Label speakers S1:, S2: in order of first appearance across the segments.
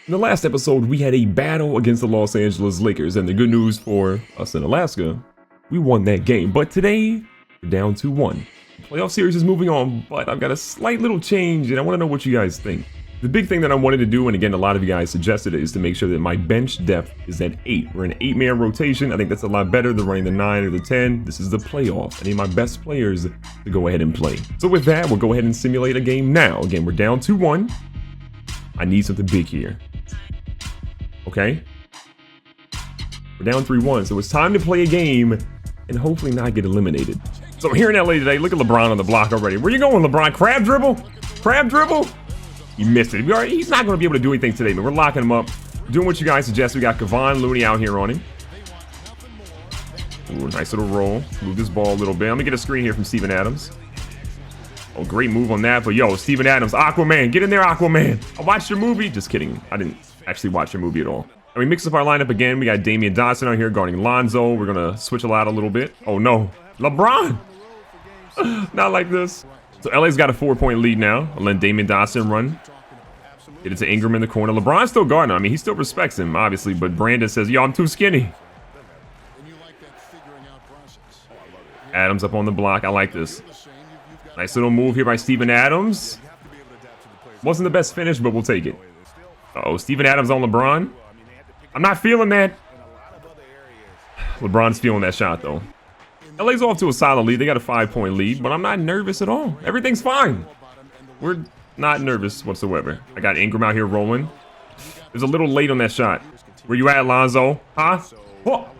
S1: In the last episode, we had a battle against the Los Angeles Lakers, and the good news for us in Alaska, we won that game. But today, we're down 2-1. The playoff series is moving on, but I've got a slight little change, and I want to know what you guys think. The big thing that I wanted to do, and again, a lot of you guys suggested it, is to make sure that my bench depth is at 8. We're in an 8-man rotation. I think that's a lot better than running the 9 or the 10. This is the playoffs. I need my best players to go ahead and play. So with that, we'll go ahead and simulate a game now. Again, we're down 2-1. I need something big here. Okay? We're down 3-1, so it's time to play a game and hopefully not get eliminated. So I'm here in LA today. Look at LeBron on the block already. Where you going, LeBron? Crab dribble? Crab dribble? He missed it. He's not going to be able to do anything today, but we're locking him up. Doing what you guys suggest. We got Kevon Looney out here on him. Ooh, nice little roll. Move this ball a little bit. Let me get a screen here from Steven Adams. Oh, great move on that. But yo, Steven Adams, Aquaman. Get in there, Aquaman. I watched your movie. Just kidding. I didn't actually watch your movie at all. And we mix up our lineup again. We got Damian Dotson out here guarding Lonzo. We're going to switch a lot a little bit. Oh, no. LeBron. Not like this. So LA's got a 4-point lead now. I'll let Damian Dotson run. Get it to Ingram in the corner. LeBron's still guarding him. I mean, he still respects him, obviously. But Brandon says, yo, I'm too skinny. Adams up on the block. I like this. Nice little move here by Steven Adams. Wasn't the best finish, but we'll take it. Uh-oh, Steven Adams on LeBron. I'm not feeling that. LeBron's feeling that shot, though. LA's off to a solid lead. They got a 5-point lead, but I'm not nervous at all. Everything's fine. We're not nervous whatsoever. I got Ingram out here rolling. It was a little late on that shot. Where you at, Lonzo? Huh? Oh.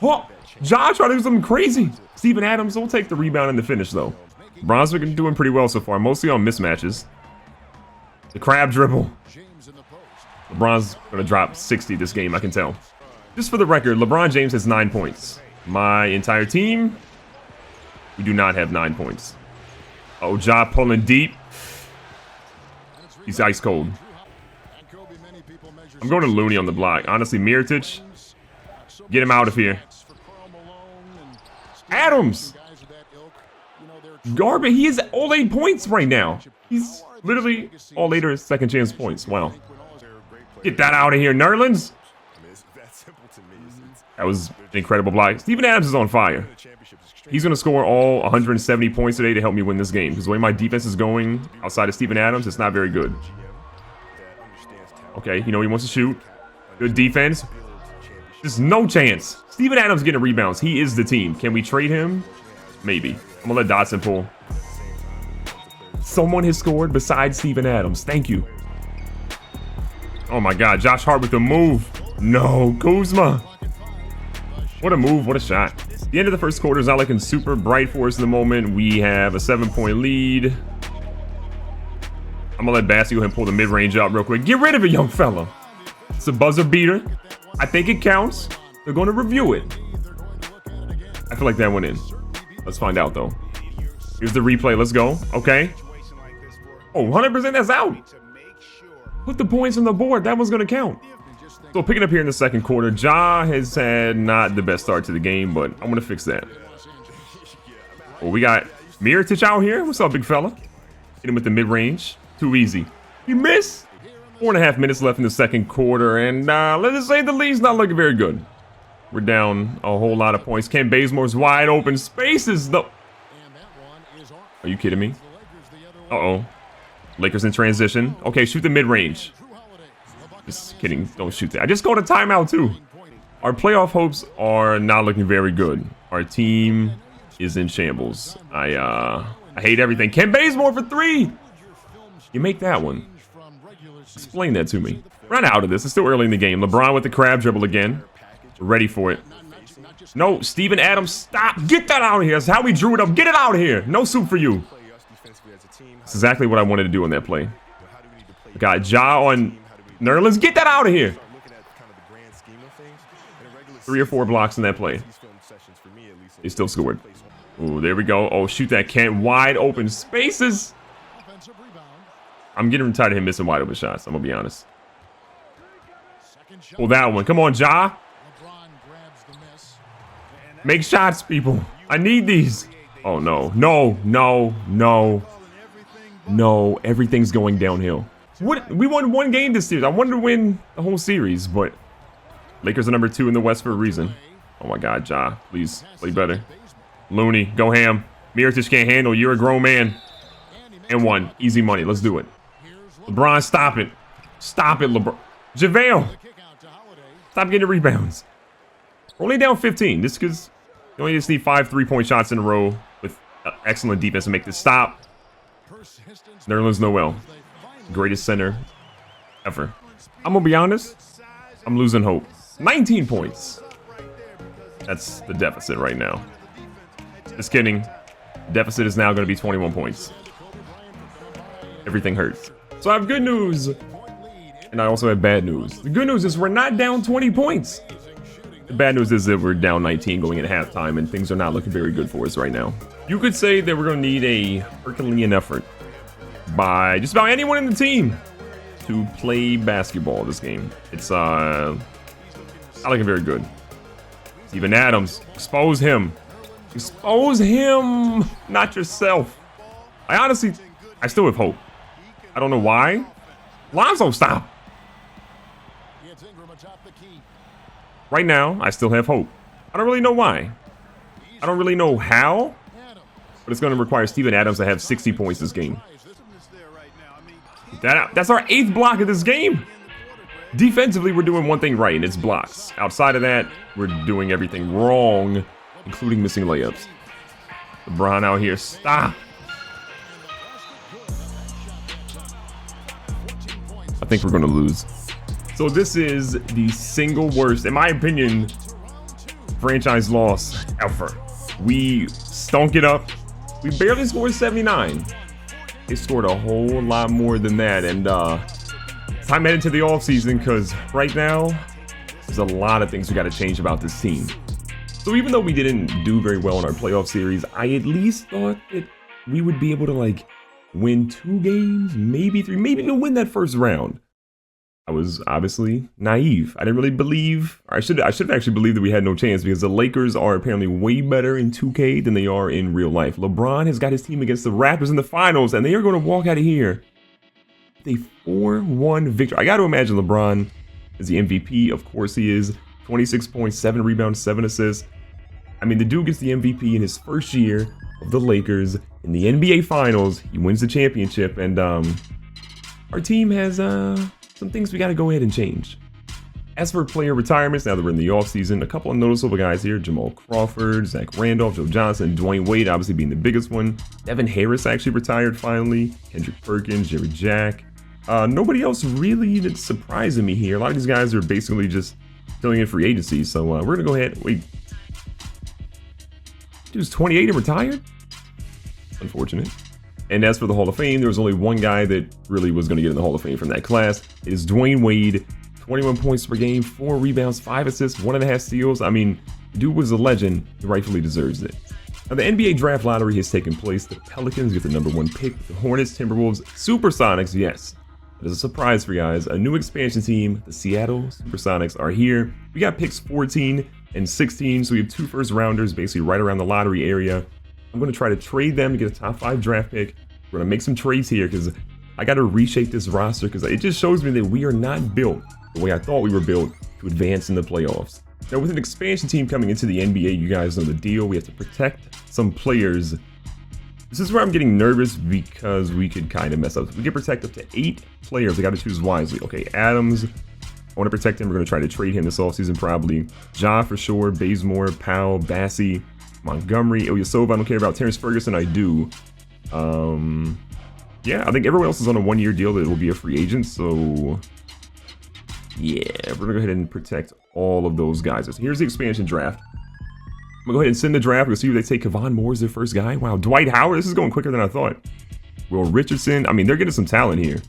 S1: Oh. Ja trying to do something crazy. Steven Adams will take the rebound and the finish, though. LeBron's been doing pretty well so far, mostly on mismatches. The crab dribble. LeBron's going to drop 60 this game, I can tell. Just for the record, LeBron James has 9 points. My entire team, we do not have 9 points. Oh, Ja pulling deep. He's ice cold. I'm going to Looney on the block. Honestly, Mirotic, get him out of here. Adams. Garbage. He is all 8 points right now. He's literally all 8 or second chance points. Wow. Get that out of here, Nerlens. That was an incredible block. Steven Adams is on fire. He's going to score all 170 points today to help me win this game. Because the way my defense is going outside of Steven Adams, it's not very good. Okay, you know he wants to shoot. Good defense. There's no chance. Steven Adams getting rebounds. He is the team. Can we trade him? Maybe. I'm going to let Dotson pull. Someone has scored besides Steven Adams. Thank you. Oh my God. Josh Hart with the move. No. Kuzma. What a move. What a shot. The end of the first quarter is not looking super bright for us in the moment. We have a 7-point lead. I'm going to let Bassey go ahead and pull the mid-range out real quick. Get rid of it, young fella. It's a buzzer beater. I think it counts. They're going to review it. I feel like that went in. Let's find out, though. Here's the replay. Let's go. Okay. Oh, 100% that's out. Put the points on the board. That one's going to count. So picking up here in the second quarter, Ja has had not the best start to the game, but I'm going to fix that. Well, we got Mirotic out here. What's up, big fella? Hit him with the mid-range. Too easy. He missed. 4.5 minutes left in the second quarter, and let's just say the lead's not looking very good. We're down a whole lot of points. Ken Bazemore's wide open spaces, though. Are you kidding me? Uh-oh. Lakers in transition. Okay, shoot the mid-range. Just kidding. Don't shoot that. I just go to timeout, too. Our playoff hopes are not looking very good. Our team is in shambles. I hate everything. Ken Bazemore for 3. You make that one. Explain that to me. Run out of this. It's still early in the game. LeBron with the crab dribble again. Ready for it. No, Steven Adams, stop. Get that out of here. That's how we drew it up. Get it out of here. No soup for you. That's exactly what I wanted to do on that play. I got Ja on Nerlens. Get that out of here. 3 or 4 blocks in that play. He still scored. Ooh, there we go. Oh, shoot that Kent. Wide open spaces. I'm getting tired of him missing wide open shots. I'm going to be honest. Pull that one. Come on, Ja. Make shots, people. I need these. Oh, no. No, no, no. No, everything's going downhill. What? We won one game this series. I wanted to win the whole series, but Lakers are number 2 in the West for a reason. Oh my God, Ja, please play better. Looney, go ham. Mirotic can't handle. You're a grown man. And 1. Easy money. Let's do it. LeBron, stop it. Stop it, LeBron. JaVale. Stop getting rebounds. We're only down 15. This because you only just need 5 3-point shots in a row with excellent defense to make this stop. Nerlens Noel. Greatest center ever. I'm going to be honest. I'm losing hope. 19 points. That's the deficit right now. Just kidding. Deficit is now going to be 21 points. Everything hurts. So I have good news. And I also have bad news. The good news is we're not down 20 points. The bad news is that we're down 19 going into halftime, and things are not looking very good for us right now. You could say that we're going to need a Herculean effort by just about anyone in the team to play basketball this game. It's not looking very good. Steven Adams, expose him. Expose him, not yourself. I still have hope. I don't know why. Lonzo, stop. Right now, I still have hope. I don't really know why. I don't really know how, but it's going to require Steven Adams to have 60 points this game. That's our 8th block of this game. Defensively, we're doing one thing right, and it's blocks. Outside of that, we're doing everything wrong, including missing layups. LeBron out here, stop. I think we're going to lose. So this is the single worst, in my opinion, franchise loss ever. We stunk it up. We barely scored 79. They scored a whole lot more than that. And time headed to the offseason, because right now, there's a lot of things we got to change about this team. So even though we didn't do very well in our playoff series, I at least thought that we would be able to like win 2 games, maybe 3, maybe even win that first round. I was obviously naive. I didn't really believe, or I should have actually believed that we had no chance, because the Lakers are apparently way better in 2K than they are in real life. LeBron has got his team against the Raptors in the finals, and they are going to walk out of here with a 4-1 victory. I got to imagine LeBron is the MVP. Of course he is. 26 points, 7 rebounds, 7 assists. I mean, the dude gets the MVP in his first year of the Lakers in the NBA Finals. He wins the championship, and our team has some things we got to go ahead and change. As for player retirements, now that we're in the offseason, a couple of noticeable guys here. Jamal Crawford, Zach Randolph, Joe Johnson, Dwyane Wade obviously being the biggest one. Devin Harris actually retired finally. Kendrick Perkins, Jerry Jack. Nobody else really that's surprising me here. A lot of these guys are basically just filling in free agency. So we're going to go ahead. Wait. Dude's 28 and retired? Unfortunate. And as for the Hall of Fame, there was only one guy that really was going to get in the Hall of Fame from that class. It is Dwyane Wade. 21 points per game, 4 rebounds, 5 assists, 1.5 steals. I mean, the dude was a legend. He rightfully deserves it. Now, the NBA draft lottery has taken place. The Pelicans get the #1 pick. The Hornets, Timberwolves, Supersonics, yes. There's a surprise for you guys. A new expansion team, the Seattle Supersonics, are here. We got picks 14 and 16, so we have 2 first-rounders basically right around the lottery area. I'm going to try to trade them to get a top 5 draft pick. We're going to make some trades here because I got to reshape this roster because it just shows me that we are not built the way I thought we were built to advance in the playoffs. Now, with an expansion team coming into the NBA, you guys know the deal. We have to protect some players. This is where I'm getting nervous because we could kind of mess up. We can protect up to 8 players. I got to choose wisely. Okay, Adams. I want to protect him. We're going to try to trade him this offseason probably. Ja for sure. Bazemore, Powell, Bassie, Montgomery, Ilyasova. I don't care about. Terrence Ferguson, I do. Yeah, I think everyone else is on a 1-year deal that will be a free agent. So, yeah, we're going to go ahead and protect all of those guys. So here's the expansion draft. I'm going to go ahead and send the draft. We'll see if they take Kevon Moore as their first guy. Wow, Dwight Howard. This is going quicker than I thought. Will Richardson. I mean, they're getting some talent here.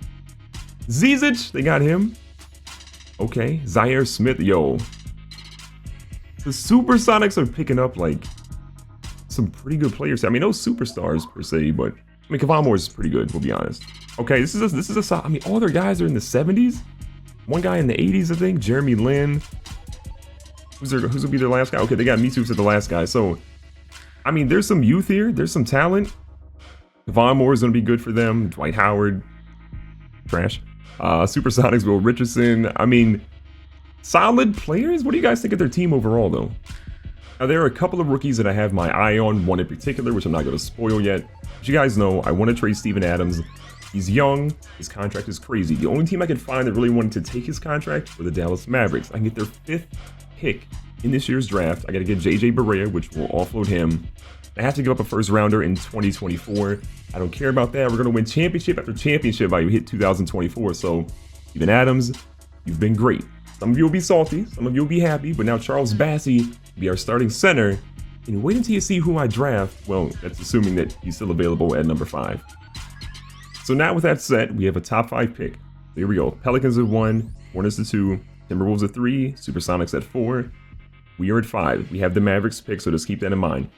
S1: Zizic, they got him. Okay, Zaire Smith. Yo, the Supersonics are picking up, like, some pretty good players. I mean, no superstars per se, but I mean, Kevon Moore is pretty good, we'll be honest. Okay, this is a I mean, all their guys are in the 70s. One guy in the 80s, I think. Jeremy Lin. Who's gonna be their last guy? Okay, they got Mitsu at the last guy. So, I mean, there's some youth here. There's some talent. Kevon Moore is gonna be good for them. Dwight Howard, trash. Supersonics, Will Richardson. I mean, solid players. What do you guys think of their team overall, though? Now, there are a couple of rookies that I have my eye on, one in particular, which I'm not going to spoil yet. But you guys know, I want to trade Steven Adams. He's young. His contract is crazy. The only team I could find that really wanted to take his contract were the Dallas Mavericks. I can get their 5th pick in this year's draft. I got to get JJ Barea, which will offload him. I have to give up a first rounder in 2024. I don't care about that. We're going to win championship after championship by you hit 2024. So, Steven Adams, you've been great. Some of you will be salty. Some of you will be happy. But now Charles Bassey will be our starting center. And wait until you see who I draft. Well, that's assuming that he's still available at number 5. So now with that set, we have a top 5 pick. Here we go. Pelicans at 1, Hornets at 2, Timberwolves at 3, Supersonics at 4. We are at 5. We have the Mavericks pick, so just keep that in mind.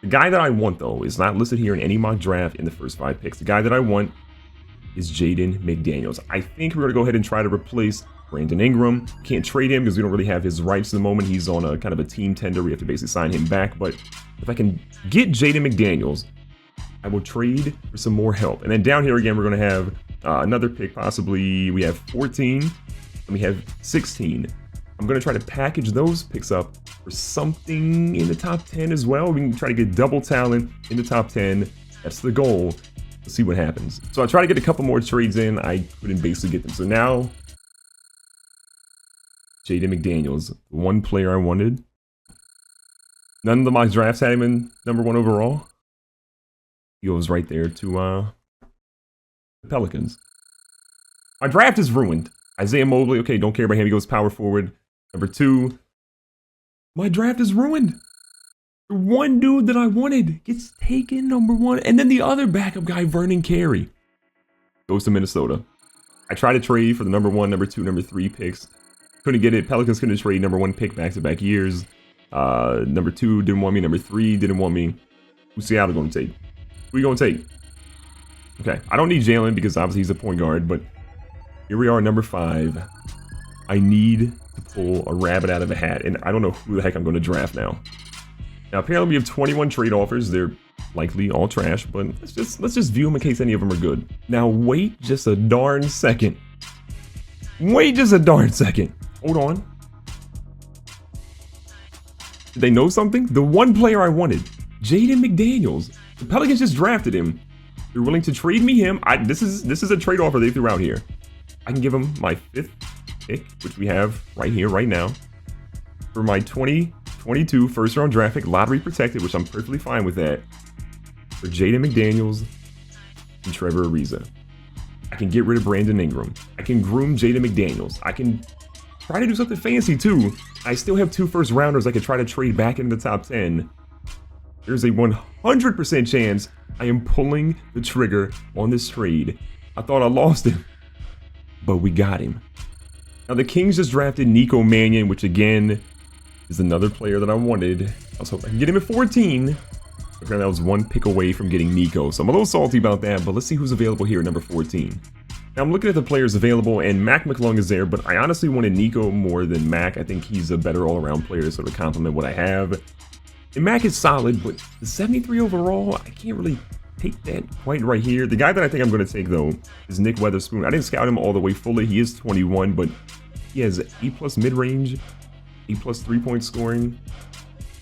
S1: The guy that I want, though, is not listed here in any mock draft in the first 5 picks. The guy that I want is Jaden McDaniels. I think we're going to go ahead and try to replace Brandon Ingram. Can't trade him because we don't really have his rights at the moment. He's on a kind of a team tender. We have to basically sign him back. But if I can get Jaden McDaniels, I will trade for some more help. And then down here again, we're going to have another pick, possibly. We have 14 and we have 16. I'm going to try to package those picks up for something in the top 10 as well. We can try to get double talent in the top 10. That's the goal. Let's see what happens. So I try to get a couple more trades in. I couldn't basically get them. So now, Jaden McDaniels, the one player I wanted. None of the mock drafts had him in number 1 overall. He goes right there to the Pelicans. My draft is ruined. Isaiah Mobley, okay, don't care about him. He goes power forward. Number 2. My draft is ruined. The one dude that I wanted gets taken, number 1. And then the other backup guy, Vernon Carey, goes to Minnesota. I tried to trade for the number 1, number 2, number 3 picks. Couldn't get it. Pelicans couldn't trade number 1 pick back-to-back years. Number 2 didn't want me. Number 3 didn't want me. Who's Seattle going to take? Who are you going to take? Okay, I don't need Jalen because obviously he's a point guard, but here we are, number 5. I need to pull a rabbit out of a hat, and I don't know who the heck I'm going to draft now. Now, apparently we have 21 trade offers. They're likely all trash, but let's just view them in case any of them are good. Now, wait just a darn second. Wait just a darn second. Hold on. Did they know something? The one player I wanted, Jaden McDaniels. The Pelicans just drafted him. They're willing to trade me him. This is a trade offer they threw out here. I can give him my 5th pick, which we have right here, right now, for my 2022 first-round draft pick, lottery protected, which I'm perfectly fine with that, for Jaden McDaniels and Trevor Ariza. I can get rid of Brandon Ingram. I can groom Jaden McDaniels. I can try to do something fancy, too. I still have 2 first-rounders I could try to trade back into the top 10. There's a 100% chance I am pulling the trigger on this trade. I thought I lost him, but we got him. Now, the Kings just drafted Nikko Mannion, which again is another player that I wanted. I was hoping I could get him at 14. Apparently, I was 1 pick away from getting Nico, so I'm a little salty about that, but let's see who's available here at number 14. Now, I'm looking at the players available, and Mac McClung is there, but I honestly wanted Nico more than Mac. I think he's a better all-around player to sort of complement what I have. And Mac is solid, but the 73 overall, I can't really take that quite right here. The guy that I think I'm going to take, though, is Nick Weatherspoon. I didn't scout him all the way fully. He is 21, but he has A+ mid-range, A+ 3-point scoring.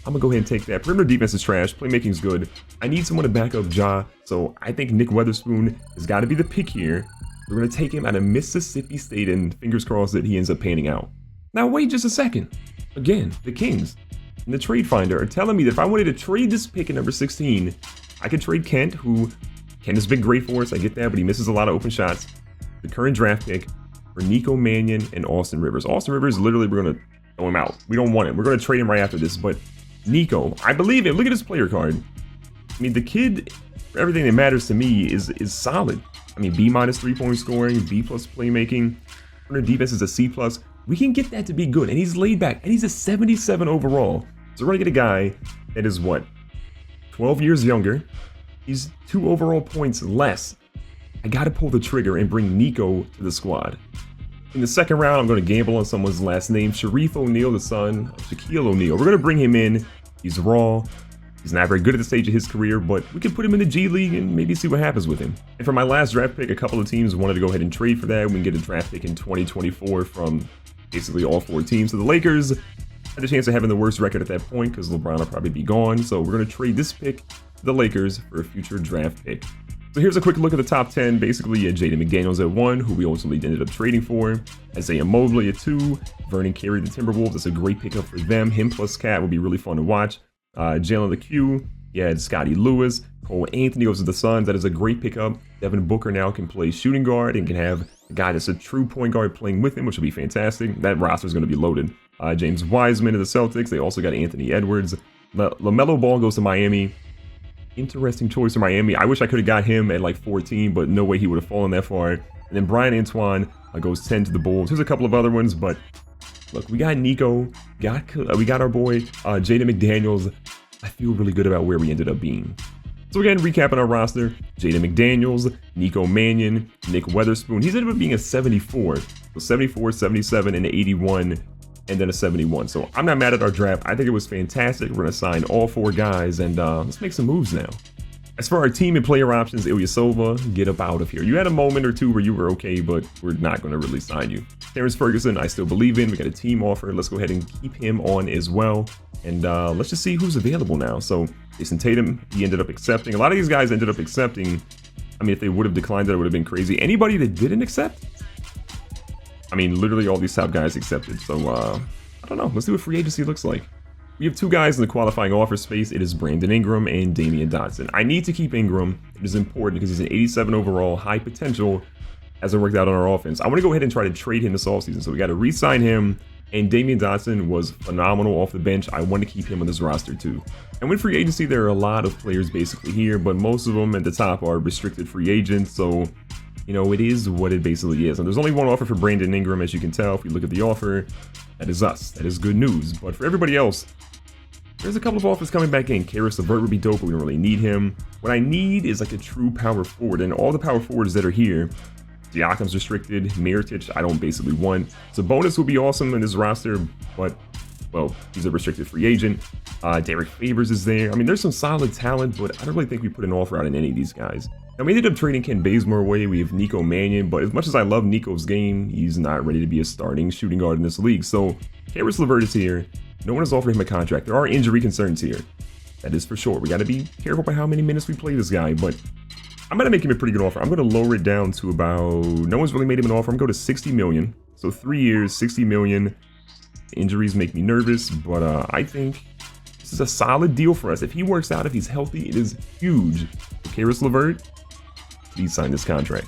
S1: I'm going to go ahead and take that. Perimeter defense is trash. Playmaking is good. I need someone to back up Ja, so I think Nick Weatherspoon has got to be the pick here. We're going to take him out of Mississippi State, and fingers crossed that he ends up panning out. Now, wait just a second. Again, the Kings and the Trade Finder are telling me that if I wanted to trade this pick at number 16, I could trade Kent, who Kent has been great for us. I get that, but he misses a lot of open shots. The current draft pick for Nico Mannion and Austin Rivers. Austin Rivers, literally, we're going to throw him out. We don't want him. We're going to trade him right after this, but Nico, I believe it. Look at his player card. I mean, the kid, for everything that matters to me, is solid. I mean, B- 3-point scoring, B+ playmaking. Perimeter defense is a C+. We can get that to be good, and he's laid back, and he's a 77 overall. So we're gonna get a guy that is what, 12 years younger. He's 2 overall points less. I gotta pull the trigger and bring Nico to the squad. In the second round, I'm gonna gamble on someone's last name, Sharif O'Neal, the son of Shaquille O'Neal. We're gonna bring him in. He's raw. He's not very good at the stage of his career, but we can put him in the G League and maybe see what happens with him. And for my last draft pick, a couple of teams wanted to go ahead and trade for that. We can get a draft pick in 2024 from basically all 4 teams. So the Lakers had a chance of having the worst record at that point because LeBron will probably be gone. So we're going to trade this pick to the Lakers for a future draft pick. So here's a quick look at the top 10. Basically, Jaden McDaniels at 1, who we ultimately ended up trading for. Isaiah Mobley at 2. Vernon Carey, the Timberwolves. That's a great pickup for them. Him plus Cat would be really fun to watch. Jalen the Q. You had Scotty Lewis. Cole Anthony goes to the Suns. That is a great pickup. Devin Booker now can play shooting guard and can have a guy that's a true point guard playing with him, which will be fantastic. That roster is going to be loaded. James Wiseman to the Celtics. They also got Anthony Edwards. LaMelo Ball goes to Miami. Interesting choice for Miami. I wish I could have got him at like 14, but no way he would have fallen that far. And then Brian Antoine goes 10 to the Bulls. There's a couple of other ones, but look, we got Nico, we got our boy Jaden McDaniels. I feel really good about where we ended up being. So again, recapping our roster: Jaden McDaniels, Nikko Mannion, Nick Weatherspoon. He's ended up being a 74. So 74, 77, and 81, and then a 71. So I'm not mad at our draft. I think it was fantastic. We're going to sign all 4 guys, and let's make some moves now. As for our team and player options, Ilyasova, get up out of here. You had a moment or two where you were okay, but we're not going to really sign you. Terrence Ferguson, I still believe in. We got a team offer. Let's go ahead and keep him on as well. And let's just see who's available now. So Jason Tatum, he ended up accepting. A lot of these guys ended up accepting. I mean, if they would have declined it, it would have been crazy. Anybody that didn't accept? I mean, literally all these top guys accepted. So I don't know. Let's see what free agency looks like. We have 2 guys in the qualifying offer space. It is Brandon Ingram and Damian Dotson. I need to keep Ingram. It is important because he's an 87 overall, high potential. Hasn't worked out on our offense. I want to go ahead and try to trade him this offseason. So we got to re-sign him. And Damian Dotson was phenomenal off the bench. I want to keep him on this roster too. And with free agency, there are a lot of players basically here, but most of them at the top are restricted free agents. So, you know, it is what it basically is. And there's only one offer for Brandon Ingram, as you can tell. If you look at the offer, that is us. That is good news. But for everybody else, there's a couple of offers coming back in. Karis LeVert would be dope, but we don't really need him. What I need is like a true power forward. And all the power forwards that are here, Siakam's restricted, Mirotic, I don't basically want. Sabonis would be awesome in this roster, but, well, he's a restricted free agent. Derek Favors is there. I mean, there's some solid talent, but I don't really think we put an offer out in any of these guys. And we ended up trading Ken Bazemore away. We have Nico Mannion, but as much as I love Nico's game, he's not ready to be a starting shooting guard in this league. So Karis LeVert is here. No one has offered him a contract. There are injury concerns here. That is for sure. We got to be careful about how many minutes we play this guy, but I'm going to make him a pretty good offer. I'm going to lower it down to about, no one's really made him an offer. I'm going to go to 60 million. So 3 years, 60 million. Injuries make me nervous, but I think this is a solid deal for us. If he works out, if he's healthy, it is huge. Karis LeVert, please sign this contract.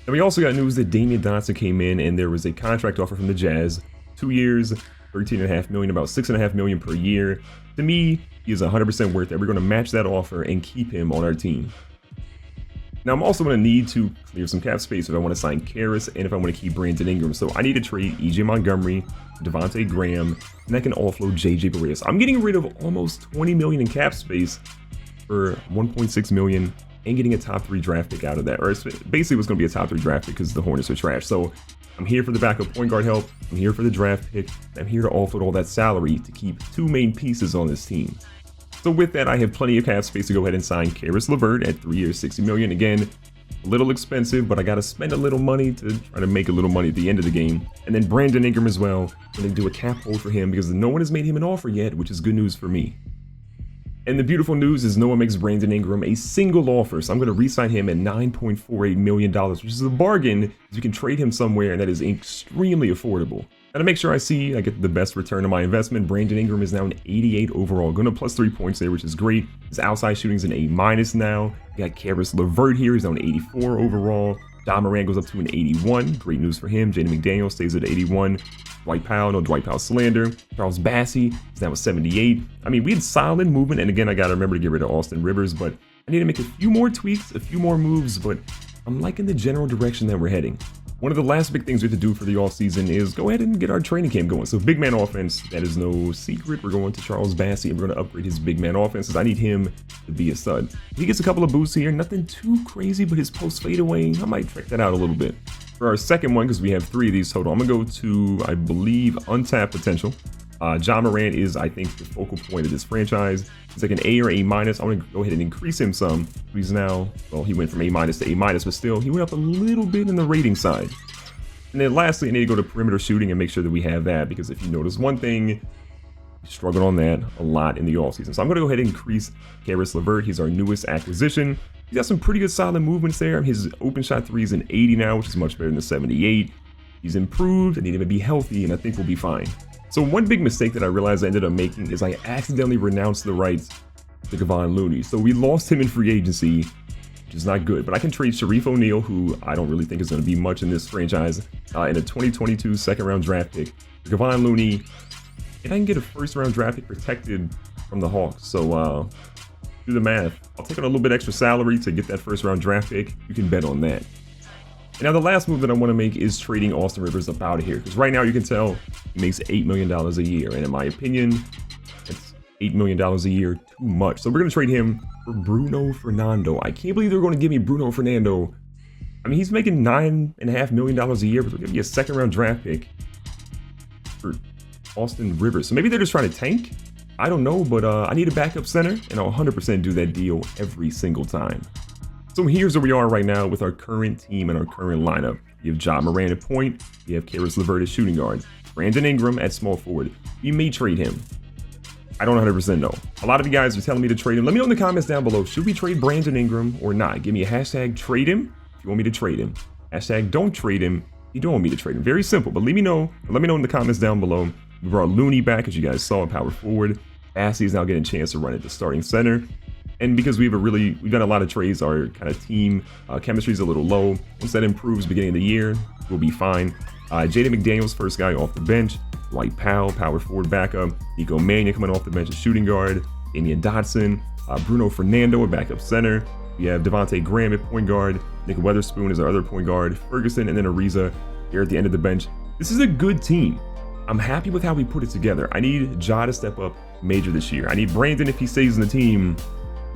S1: And we also got news that Damian Dotson came in and there was a contract offer from the Jazz. 2 years, 13.5 million, about 6.5 million per year. To me, he is 100% worth it. We're going to match that offer and keep him on our team. Now, I'm also going to need to clear some cap space if I want to sign Karis and if I want to keep Brandon Ingram. So I need to trade EJ Montgomery, Devontae Graham, and I can offload JJ Barea. I'm getting rid of almost 20 million in cap space for 1.6 million and getting a top 3 draft pick out of that. Or it's basically what's going to be a top 3 draft pick because the Hornets are trash. So I'm here for the backup point guard help. I'm here for the draft pick. I'm here to offload all that salary to keep 2 main pieces on this team. So with that, I have plenty of cap space to go ahead and sign Karis LeVert at 3 years, 60 million. Again, a little expensive, but I got to spend a little money to try to make a little money at the end of the game. And then Brandon Ingram as well. I'm going to do a cap hold for him because no one has made him an offer yet, which is good news for me. And the beautiful news is no one makes Brandon Ingram a single offer. So I'm going to re-sign him at $9.48 million, which is a bargain. You can trade him somewhere, and that is extremely affordable. And to make sure I get the best return on my investment, Brandon Ingram is now an 88 overall, going to plus 3 points there, which is great. His outside shooting is an A- now. You got Karis LeVert here, he's now an 84 overall. Ja Morant goes up to an 81. Great news for him. Jaden McDaniels stays at 81. Dwight Powell, no Dwight Powell slander. Charles Bassey is now a 78. I mean, we had solid movement. And again, I got to remember to get rid of Austin Rivers, but I need to make a few more tweaks, a few more moves, but I'm liking the general direction that we're heading. One of the last big things we have to do for the offseason is go ahead and get our training camp going. So big man offense, that is no secret. We're going to Charles Bassey and we're going to upgrade his big man offense because I need him to be a stud. He gets a couple of boosts here, nothing too crazy, but his post fadeaway, I might check that out a little bit. For our second one, because we have 3 of these total, I'm going to go to, I believe, untapped potential. Ja Morant is, I think, the focal point of this franchise. He's like an A or A-. I'm going to go ahead and increase him some. He's now, well, he went from A- to A-, but still, he went up a little bit in the rating side. And then lastly, I need to go to perimeter shooting and make sure that we have that, because if you notice one thing, we struggled on that a lot in the offseason. So I'm going to go ahead and increase Caris LeVert. He's our newest acquisition. He's got some pretty good solid movements there. His open shot 3 is an 80 now, which is much better than the 78. He's improved. I need him to be healthy, and I think we'll be fine. So one big mistake that I realized I ended up making is I accidentally renounced the rights to Kevon Looney. So we lost him in free agency, which is not good. But I can trade Sharif O'Neal, who I don't really think is going to be much in this franchise, in a 2022 second-round draft pick. For Kevon Looney, and I can get a first-round draft pick protected from the Hawks. So do the math. I'll take on a little bit extra salary to get that first-round draft pick. You can bet on that. Now, the last move that I want to make is trading Austin Rivers up out of here, because right now you can tell he makes $8 million a year, and in my opinion, it's $8 million a year too much. So we're going to trade him for Bruno Fernando. I can't believe they're going to give me Bruno Fernando. I mean, he's making $9.5 million a year, but they're going to be a second-round draft pick for Austin Rivers. So maybe they're just trying to tank. I don't know, but I need a backup center, and I'll 100% do that deal every single time. So here's where we are right now with our current team and our current lineup. You have Ja Morant at point. You have Caris LeVert at shooting guard. Brandon Ingram at small forward. You may trade him. I don't 100% know. A lot of you guys are telling me to trade him. Let me know in the comments down below. Should we trade Brandon Ingram or not? Give me a hashtag trade him if you want me to trade him. Hashtag don't trade him if you don't want me to trade him. Very simple, but let me know in the comments down below. We brought Looney back, as you guys saw, at power forward. Bassey is now getting a chance to run at the starting center. And because we've done a lot of trades, our kind of team chemistry is a little low. Once that improves beginning of the year, we'll be fine. Jaden McDaniels, first guy off the bench. Dwight Powell, power forward backup. Nico Mannion coming off the bench as shooting guard. Damian Dotson. Bruno Fernando at backup center. We have Devontae Graham at point guard. Nick Weatherspoon is our other point guard. Ferguson and then Ariza here at the end of the bench. This is a good team. I'm happy with how we put it together. I need Ja to step up major this year. I need Brandon, if he stays in the team,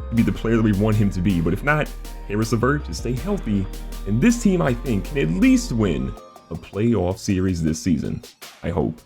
S1: to be the player that we want him to be. But if not, Caris LeVert, just stay healthy. And this team, I think, can at least win a playoff series this season. I hope.